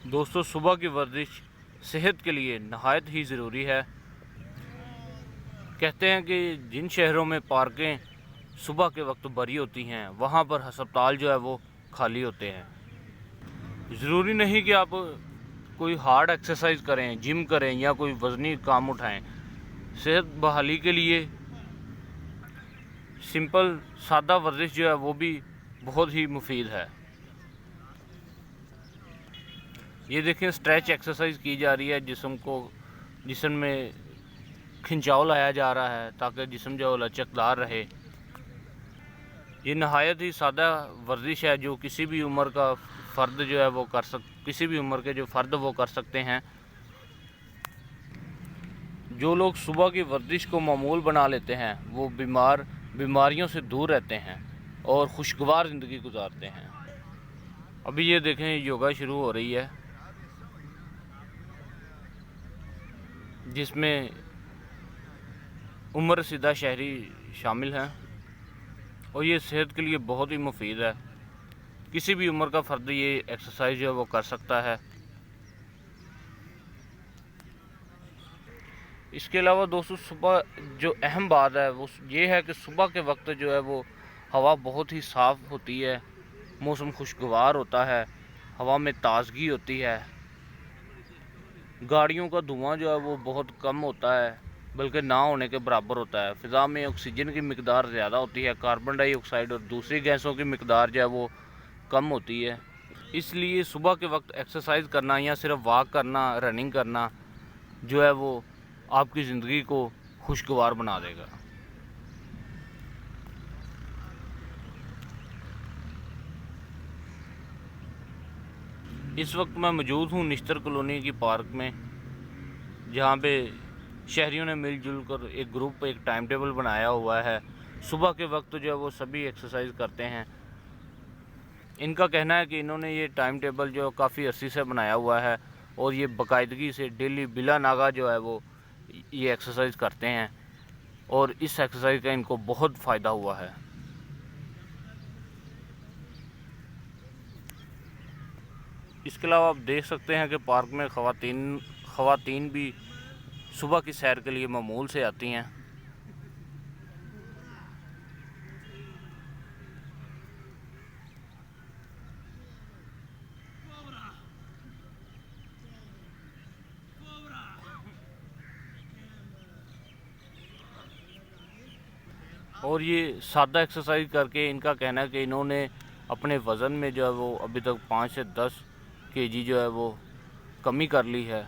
दोस्तों, सुबह की वर्जिश सेहत के लिए नहायत ही ज़रूरी है। कहते हैं कि जिन शहरों में पार्कें सुबह के वक्त भरी होती हैं, वहाँ पर अस्पताल जो है वो खाली होते हैं। ज़रूरी नहीं कि आप कोई हार्ड एक्सरसाइज करें, जिम करें या कोई वज़नी काम उठाएं। सेहत बहाली के लिए सिंपल सादा वर्जिश जो है वो भी बहुत ही मुफीद है। ये देखें, स्ट्रेच एक्सरसाइज की जा रही है। जिस्म में खिंचाव लाया जा रहा है ताकि जिस्म जो लचकदार रहे। ये नहायत ही सादा वर्जिश है जो किसी भी उम्र का फ़र्द जो है वो किसी भी उम्र के जो फ़र्द वो कर सकते हैं। जो लोग सुबह की वर्जिश को मामूल बना लेते हैं वो बीमारियों से दूर रहते हैं और खुशगवार ज़िंदगी गुजारते हैं। अभी ये देखें, योगा शुरू हो रही है जिसमें उम्र रसीदा शहरी शामिल हैं और ये सेहत के लिए बहुत ही मुफीद है। किसी भी उम्र का फ़र्द ये एक्सरसाइज जो है वो कर सकता है। इसके अलावा दोस्तों, सुबह जो अहम बात है वो ये है कि सुबह के वक्त जो है वो हवा बहुत ही साफ़ होती है, मौसम खुशगवार होता है, हवा में ताज़गी होती है, गाड़ियों का धुआं जो है वो बहुत कम होता है, बल्कि ना होने के बराबर होता है। फ़िज़ा में ऑक्सीजन की मिकदार ज़्यादा होती है, कार्बन डाइऑक्साइड और दूसरी गैसों की मिकदार जो है वो कम होती है। इसलिए सुबह के वक्त एक्सरसाइज करना या सिर्फ वॉक करना, रनिंग करना जो है वो आपकी ज़िंदगी को खुशगवार बना देगा। इस वक्त मैं मौजूद हूँ निश्तर कॉलोनी की पार्क में, जहाँ पे शहरियों ने मिलजुल कर एक टाइम टेबल बनाया हुआ है। सुबह के वक्त जो है वो सभी एक्सरसाइज करते हैं। इनका कहना है कि इन्होंने ये टाइम टेबल जो काफ़ी अरसे से बनाया हुआ है और ये बाकायदगी से डेली बिला नागा जो है वो ये एक्सरसाइज करते हैं और इस एक्सरसाइज का इनको बहुत फ़ायदा हुआ है। इसके अलावा आप देख सकते हैं कि पार्क में ख़वातीन भी सुबह की सैर के लिए मामूल से आती हैं। और ये सादा एक्सरसाइज करके इनका कहना है कि इन्होंने अपने वज़न में जो है वो अभी तक 5 से 10 केजी जो है वो कमी कर ली है,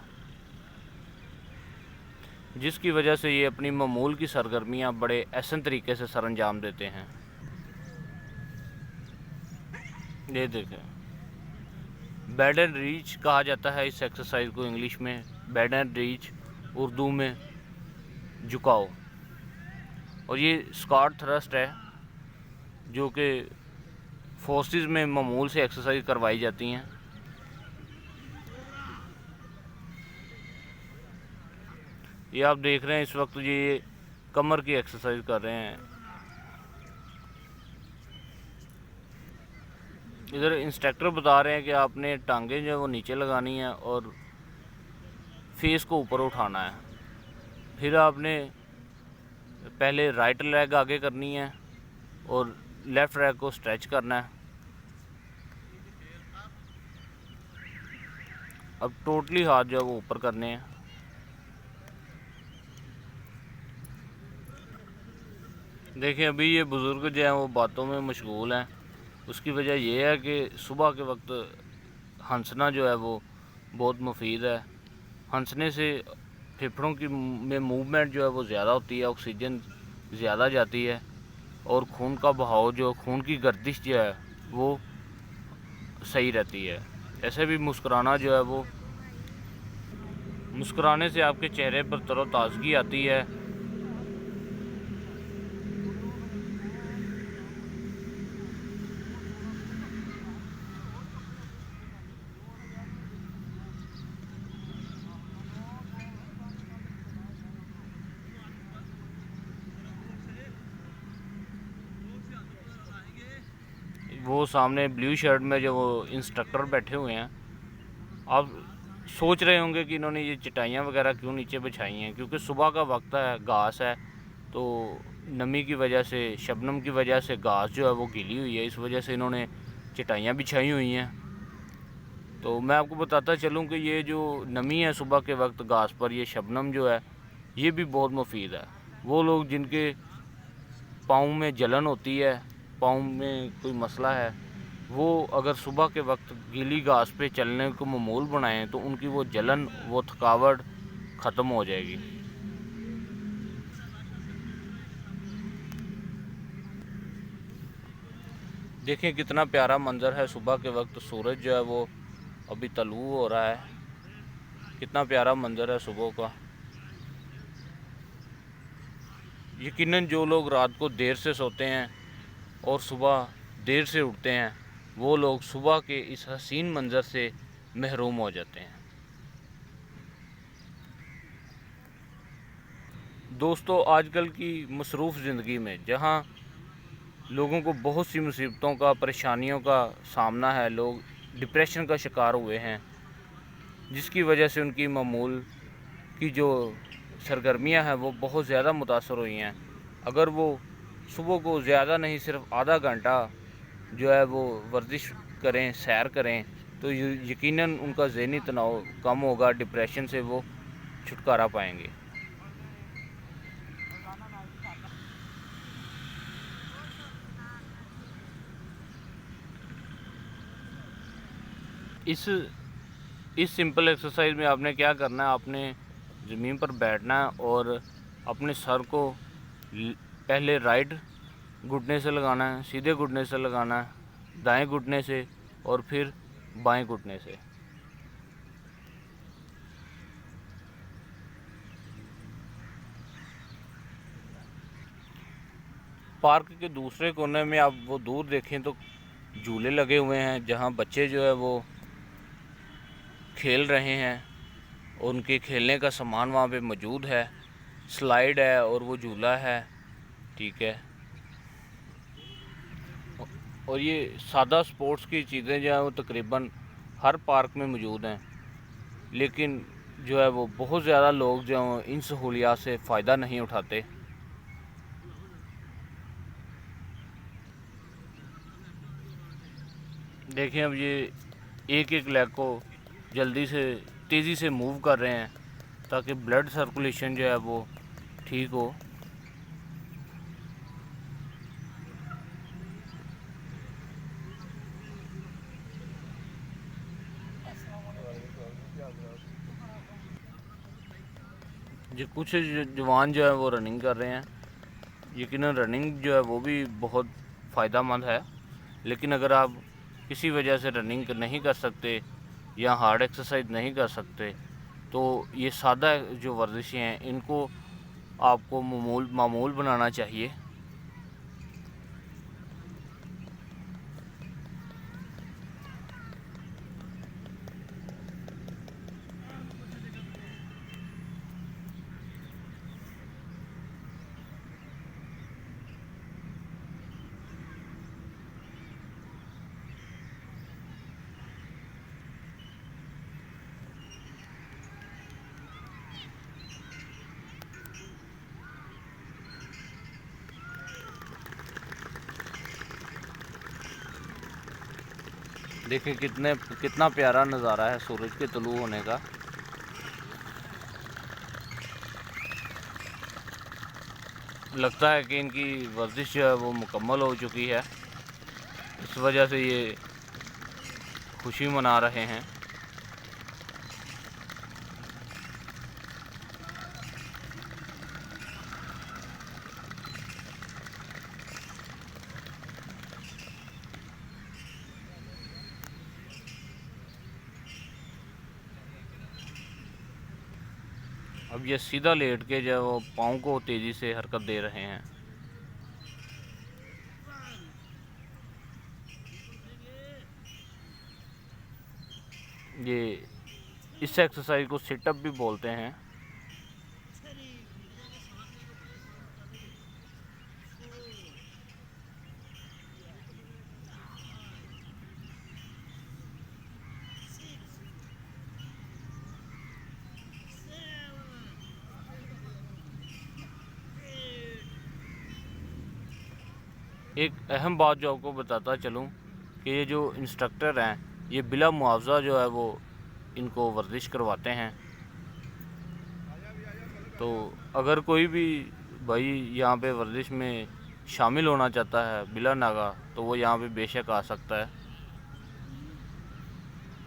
जिसकी वजह से ये अपनी मामूल की सरगर्मियां बड़े एहसन तरीके से सरअंजाम देते हैं। ये देखें, बेड एंड रीच कहा जाता है इस एक्सरसाइज को इंग्लिश में, बेड एंड रीच, उर्दू में झुकाओ। और ये स्क्वाट थ्रस्ट है जो कि फोर्सेस में मामूल से एक्सरसाइज करवाई जाती हैं। ये आप देख रहे हैं इस वक्त ये कमर की एक्सरसाइज कर रहे हैं। इधर इंस्ट्रक्टर बता रहे हैं कि आपने टांगें जो है वो नीचे लगानी है और फेस को ऊपर उठाना है। फिर आपने पहले राइट लेग आगे करनी है और लेफ़्ट लेग को स्ट्रेच करना है। अब टोटली हाथ जो है वो ऊपर करने हैं। देखिए, अभी ये बुज़ुर्ग जो हैं वो बातों में मशगूल हैं। उसकी वजह यह है कि सुबह के वक्त हंसना जो है वो बहुत मुफीद है। हंसने से फेफड़ों की में मूवमेंट जो है वो ज़्यादा होती है, ऑक्सीजन ज़्यादा जाती है और खून का बहाव जो खून की गर्दिश जो है वो सही रहती है। ऐसे भी मुस्कुराना जो है वो, मुस्कुराने से आपके चेहरे पर तरोताज़गी आती है। वो सामने ब्लू शर्ट में जो वो इंस्ट्रक्टर बैठे हुए हैं आप सोच रहे होंगे कि इन्होंने ये चटाइयाँ वगैरह क्यों नीचे बिछाई हैं, क्योंकि सुबह का वक्त है, घास है, तो नमी की वजह से, शबनम की वजह से घास जो है वो गीली हुई है, इस वजह से इन्होंने चटाइयाँ बिछाई हुई हैं। तो मैं आपको बताता चलूँ कि ये जो नमी है सुबह के वक्त घास पर, ये शबनम जो है ये भी बहुत मुफीद है। वो लोग जिनके पाँव में जलन होती है, पाँव में कोई मसला है, वो अगर सुबह के वक्त गीली घास पे चलने को मामूल बनाएं तो उनकी वो जलन, वो थकावट ख़त्म हो जाएगी। देखिए कितना प्यारा मंज़र है सुबह के वक्त, सूरज जो है वो अभी तलू हो रहा है। कितना प्यारा मंज़र है सुबह का। यकीनन जो लोग रात को देर से सोते हैं और सुबह देर से उठते हैं, वो लोग सुबह के इस हसीन मंज़र से महरूम हो जाते हैं। दोस्तों, आजकल की मसरूफ़ ज़िंदगी में जहाँ लोगों को बहुत सी मुसीबतों का, परेशानियों का सामना है, लोग डिप्रेशन का शिकार हुए हैं, जिसकी वजह से उनकी मामूल की जो सरगर्मियां हैं वो बहुत ज़्यादा मुतासर हुई हैं। अगर वो सुबह को ज़्यादा नहीं, सिर्फ आधा घंटा जो है वो वर्जिश करें, सैर करें, तो यकीनन उनका ज़हनी तनाव कम होगा, डिप्रेशन से वो छुटकारा पाएंगे। इस सिंपल एक्सरसाइज में आपने क्या करना है, आपने ज़मीन पर बैठना है और अपने सर को पहले राइट घुटने से लगाना है, सीधे घुटने से लगाना है, दाएं घुटने से, और फिर बाएं घुटने से। पार्क के दूसरे कोने में आप वो दूर देखें तो झूले लगे हुए हैं, जहां बच्चे जो है वो खेल रहे हैं। उनके खेलने का सामान वहाँ पे मौजूद है, स्लाइड है और वो झूला है, ठीक है। और ये सादा स्पोर्ट्स की चीज़ें जो है वो तकरीबन हर पार्क में मौजूद हैं, लेकिन जो है वो बहुत ज़्यादा लोग जो हैं इन सहूलियात से फ़ायदा नहीं उठाते। देखें अब ये एक एक लेग को जल्दी से, तेज़ी से मूव कर रहे हैं ताकि ब्लड सर्कुलेशन जो है वो ठीक हो। जो कुछ जवान जो है वो रनिंग कर रहे हैं, यकीनन रनिंग जो है वो भी बहुत फ़ायदेमंद है, लेकिन अगर आप किसी वजह से रनिंग नहीं कर सकते या हार्ड एक्सरसाइज नहीं कर सकते, तो ये सादा जो वर्जिशें हैं इनको आपको मामूल बनाना चाहिए। देखिए कितना प्यारा नज़ारा है सूरज के तुलू होने का। लगता है कि इनकी वर्जिश जो है वो मुकम्मल हो चुकी है, इस वजह से ये खुशी मना रहे हैं। अब ये सीधा लेट के जो है वो पाँव को तेज़ी से हरकत दे रहे हैं। ये इस एक्सरसाइज को सिटअप भी बोलते हैं। एक अहम बात जो आपको बताता चलूँ कि ये जो इंस्ट्रक्टर हैं ये बिला मुआवजा जो है वो इनको वर्जिश करवाते हैं। तो अगर कोई भी भाई यहाँ पे वर्जिश में शामिल होना चाहता है बिला नागा, तो वो यहाँ पे बेशक आ सकता है।